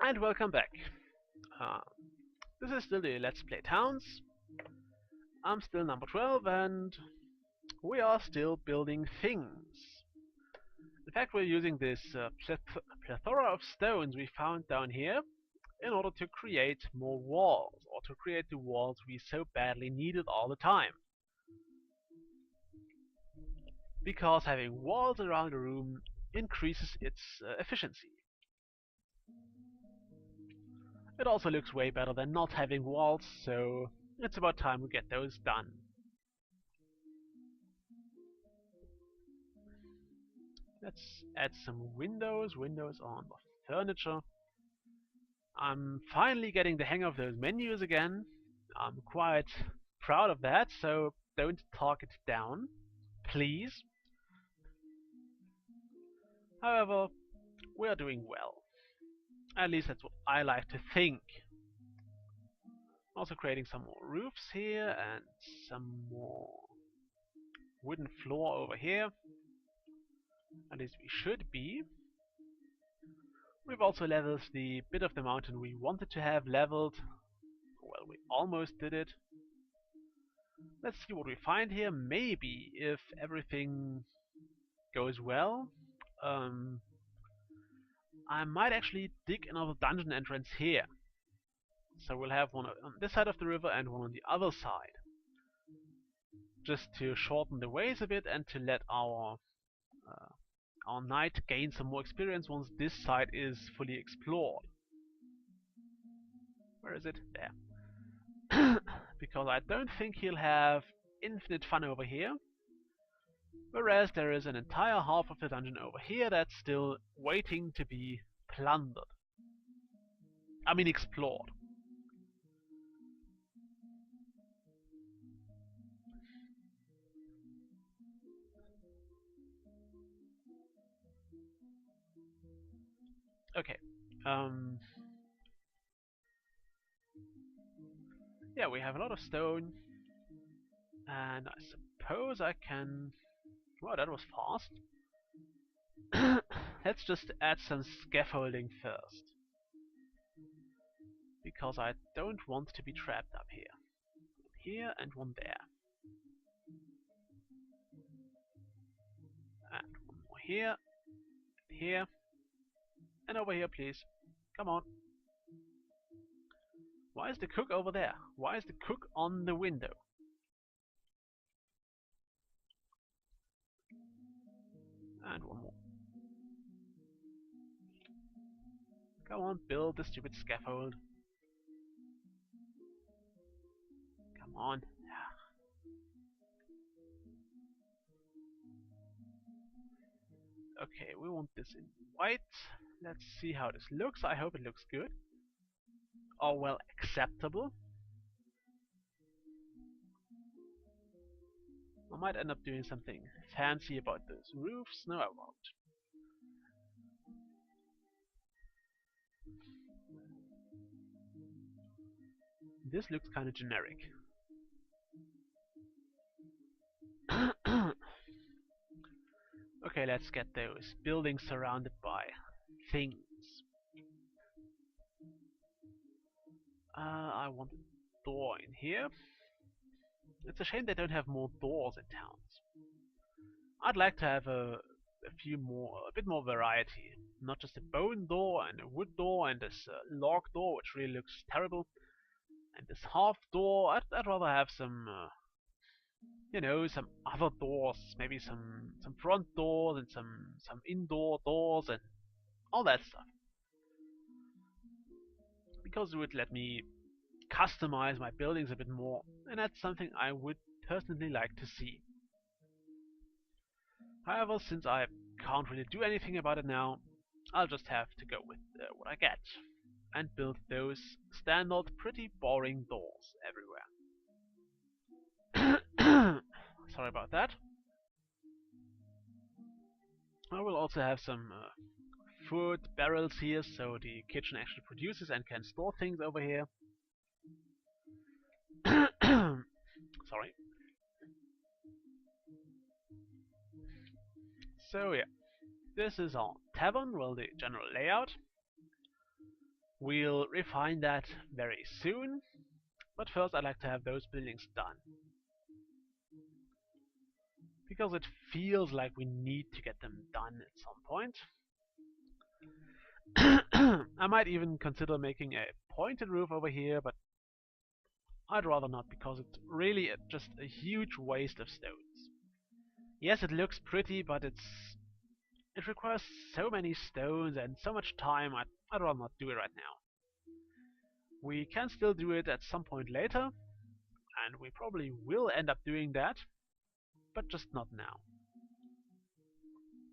And welcome back. Uh, this is still the Let's Play Towns. I'm still number 12 and we are still building things. In fact, we're using this plethora of stones we found down here in order to create more walls, or to create the walls we so badly needed all the time. Because having walls around a room increases its efficiency. It also looks way better than not having walls, so it's about time we get those done. Let's add some windows on the furniture. I'm finally getting the hang of those menus again. I'm quite proud of that, so don't talk it down, please. However, we are doing well. At least that's what I like to think. Also creating some more roofs here and some more wooden floor over here. At least we should be. We've also leveled the bit of the mountain we wanted to have leveled. Well, we almost did it. Let's see what we find here. Maybe, if everything goes well, I might actually dig another dungeon entrance here. So we'll have one on this side of the river and one on the other side. Just to shorten the ways a bit and to let our knight gain some more experience once this side is fully explored. Where is it? There. Because I don't think he'll have infinite fun over here. Whereas there is an entire half of the dungeon over here that's still waiting to be plundered. I mean explored. Okay. Yeah, we have a lot of stone. And I suppose I can... Wow, that was fast. Let's just add some scaffolding first. Because I don't want to be trapped up here. One here and one there. And one more here. And here. And over here, please. Come on. Why is the cook over there? Why is the cook on the window? And one more. Come on, build the stupid scaffold. Come on. Okay, we want this in white. Let's see how this looks. I hope it looks good. Or, well, acceptable. I might end up doing something fancy about those roofs. No, I won't. This looks kind of generic. Okay, let's get those buildings surrounded by things. I want a door in here. It's a shame they don't have more doors in towns. I'd like to have a bit more variety. Not just a bone door and a wood door and this log door, which really looks terrible. And this half door, I'd rather have some, some other doors. Maybe some front doors and some indoor doors and all that stuff. Because it would let me customize my buildings a bit more, and that's something I would personally like to see. However, since I can't really do anything about it now, I'll just have to go with what I get and build those standard, pretty boring doors everywhere. Sorry about that. I will also have some food barrels here, so the kitchen actually produces and can store things over here. Sorry. So yeah, this is our tavern, well, the general layout. We'll refine that very soon, but first I'd like to have those buildings done. Because it feels like we need to get them done at some point. I might even consider making a pointed roof over here, but I'd rather not because it's really just a huge waste of stones. Yes, it looks pretty, but it requires so many stones and so much time, I'd rather not do it right now. We can still do it at some point later, and we probably will end up doing that, but just not now.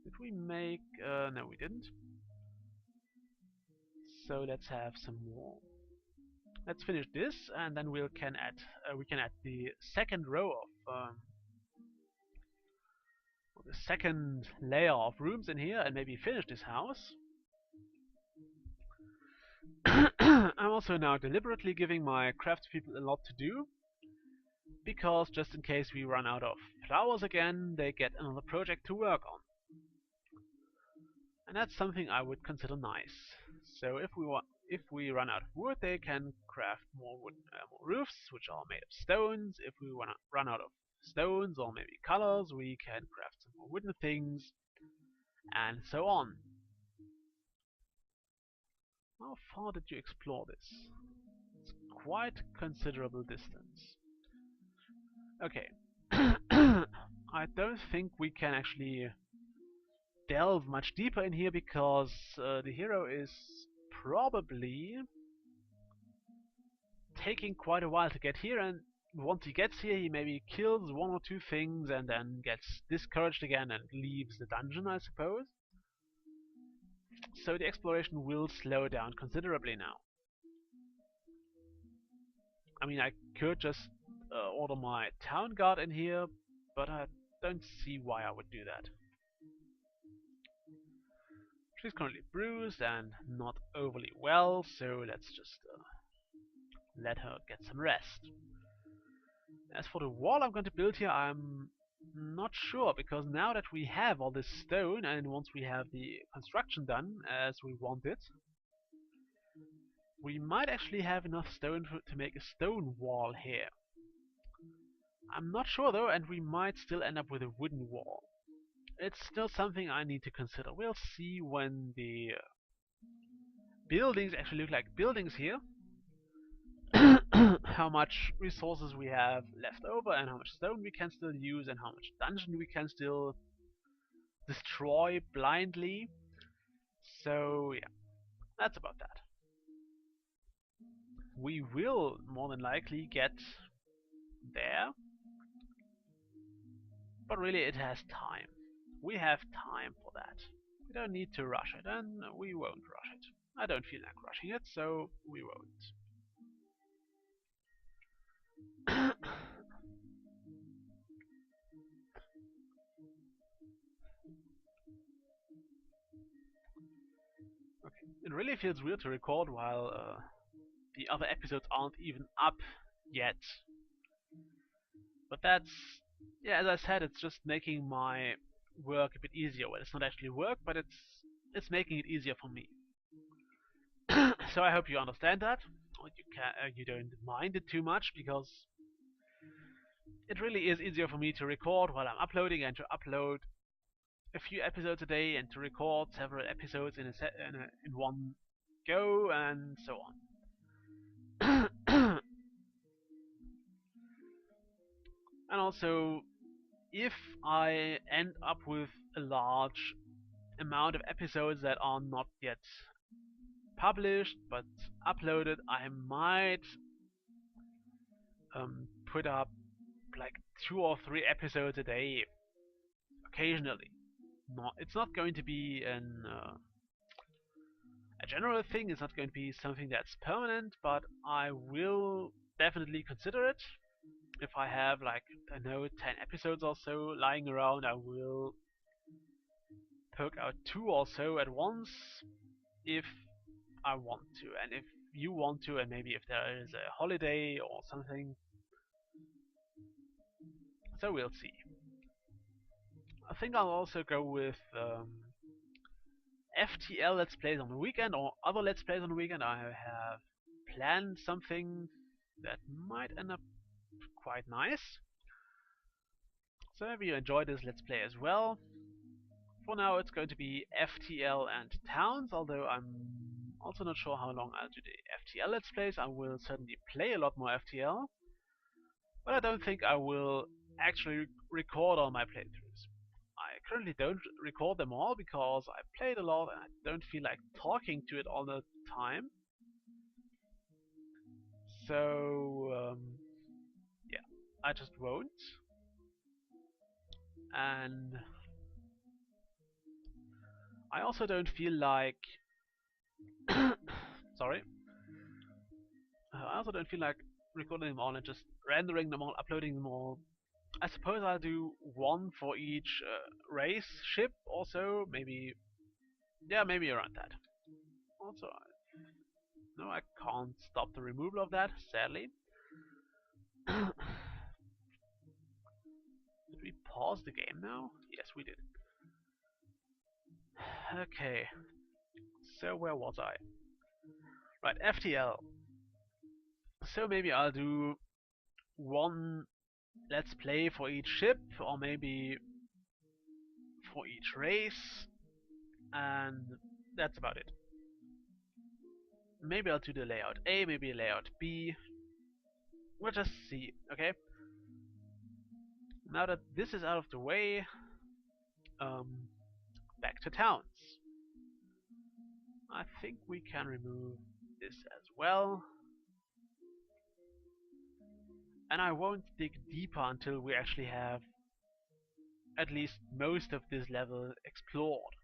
Did we make... no we didn't. So let's have some more. Let's finish this, and then we can add the second row of the second layer of rooms in here, and maybe finish this house. I'm also now deliberately giving my craftspeople a lot to do, because just in case we run out of flowers again, they get another project to work on. And that's something I would consider nice. So if we run out of wood, they can craft more roofs, which are made of stones. If we run out of stones or maybe colors, we can craft some more wooden things, and so on. How far did you explore this? It's quite considerable distance. Okay. I don't think we can actually delve much deeper in here because the hero is probably taking quite a while to get here, and once he gets here he maybe kills one or two things and then gets discouraged again and leaves the dungeon, I suppose. So the exploration will slow down considerably now. I mean, I could just order my town guard in here, but I don't see why I would do that. She's currently bruised and not overly well, so let's just let her get some rest. As for the wall I'm going to build here, I'm not sure, because now that we have all this stone, and once we have the construction done as we want it, we might actually have enough stone to make a stone wall here. I'm not sure though, and we might still end up with a wooden wall. It's still something I need to consider. We'll see when the buildings actually look like buildings here. How much resources we have left over, and how much stone we can still use, and how much dungeon we can still destroy blindly. So yeah, that's about that. We will more than likely get there, but really it has time. We have time for that. We don't need to rush it, and we won't rush it. I don't feel like rushing it, so we won't. Okay. It really feels weird to record while the other episodes aren't even up yet. But that's, yeah, as I said, it's just making my work a bit easier. Well, it's not actually work, but it's making it easier for me. So I hope you understand that, or you don't mind it too much, because it really is easier for me to record while I'm uploading, and to upload a few episodes a day, and to record several episodes in one go, and so on. And also, if I end up with a large amount of episodes that are not yet published but uploaded, I might put up like 2 or 3 episodes a day occasionally. It's not going to be a general thing, it's not going to be something that's permanent, but I will definitely consider it. If I have, like, I know, 10 episodes or so lying around, I will poke out 2 or so at once if I want to, and if you want to, and maybe if there is a holiday or something. So we'll see. I think I'll also go with FTL Let's Plays on the weekend or other Let's Plays on the weekend. I have planned something that might end up quite nice. So maybe you enjoy this Let's Play as well. For now it's going to be FTL and towns, although I'm also not sure how long I'll do the FTL Let's Plays. I will certainly play a lot more FTL, but I don't think I will actually record all my playthroughs. I currently don't record them all because I played a lot and I don't feel like talking to it all the time. So yeah, I just won't. And I also don't feel like sorry. I also don't feel like recording them all and just rendering them all, uploading them all. I suppose I'll do one for each race ship also, maybe, yeah, maybe around that. Also, no, I can't stop the removal of that, sadly. Did we pause the game now? Yes, we did. Okay, so where was I? Right, FTL. So maybe I'll do one let's play for each ship, or maybe for each race, and that's about it. Maybe I'll do the layout A, maybe layout B. We'll just see, okay? Now that this is out of the way, back to towns. I think we can remove this as well. And I won't dig deeper until we actually have at least most of this level explored.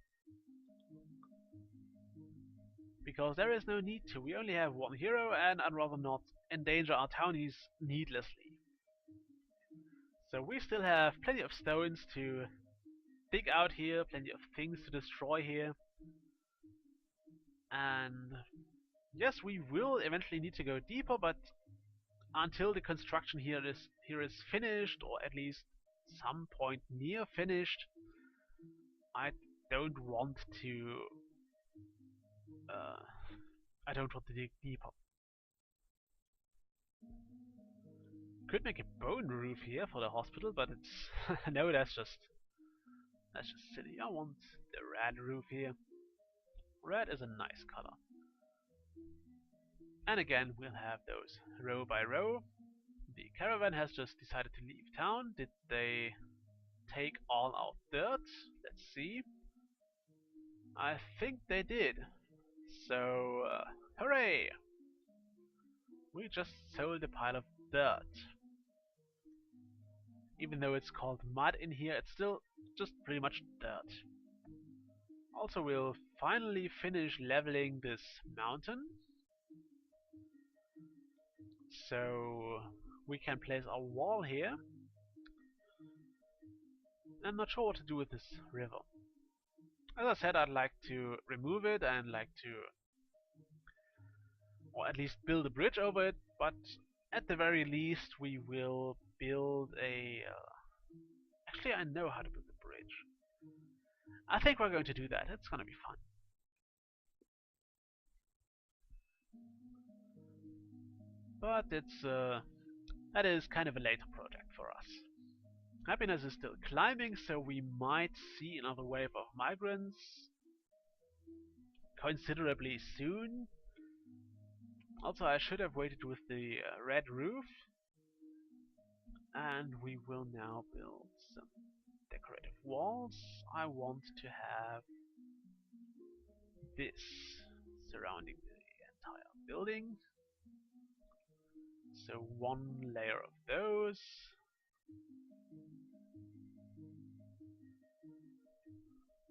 Because there is no need to. We only have one hero and I'd rather not endanger our townies needlessly. So we still have plenty of stones to dig out here, plenty of things to destroy here. And yes, we will eventually need to go deeper, but until the construction here is finished, or at least some point near finished, I don't want to dig deeper. Could make a bone roof here for the hospital, but it's no, that's just silly. I want the red roof here. Red is a nice color. And again, we'll have those row by row. The caravan has just decided to leave town. Did they take all our dirt? Let's see. I think they did. So, hooray! We just sold a pile of dirt. Even though it's called mud in here, it's still just pretty much dirt. Also, we'll finally finish leveling this mountain. So, we can place our wall here. I'm not sure what to do with this river. As I said, I'd like to remove it and like to, or at least build a bridge over it, but at the very least we will build a... actually, I know how to build a bridge. I think we're going to do that. It's going to be fun. But it's that is kind of a later project for us. Happiness is still climbing, so we might see another wave of migrants considerably soon. Also, I should have waited with the red roof. And we will now build some decorative walls. I want to have this surrounding the entire building. So one layer of those.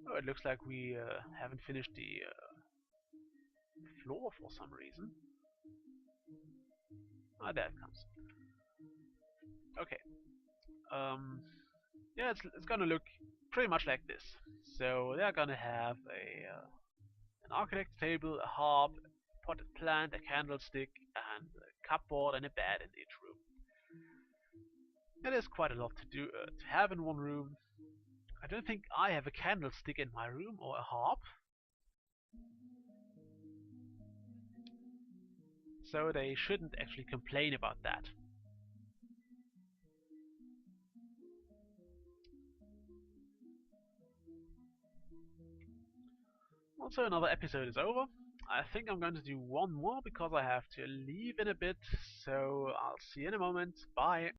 Oh, it looks like we haven't finished the floor for some reason. Ah, there it comes. Okay. Yeah, it's gonna look pretty much like this. So they're gonna have an architect's table, a harp, a potted plant, a candlestick, and a cupboard and a bed in each room. It is quite a lot to do to have in one room. I don't think I have a candlestick in my room or a harp. so they shouldn't actually complain about that. Also, another episode is over. I think I'm going to do one more because I have to leave in a bit, so I'll see you in a moment. Bye!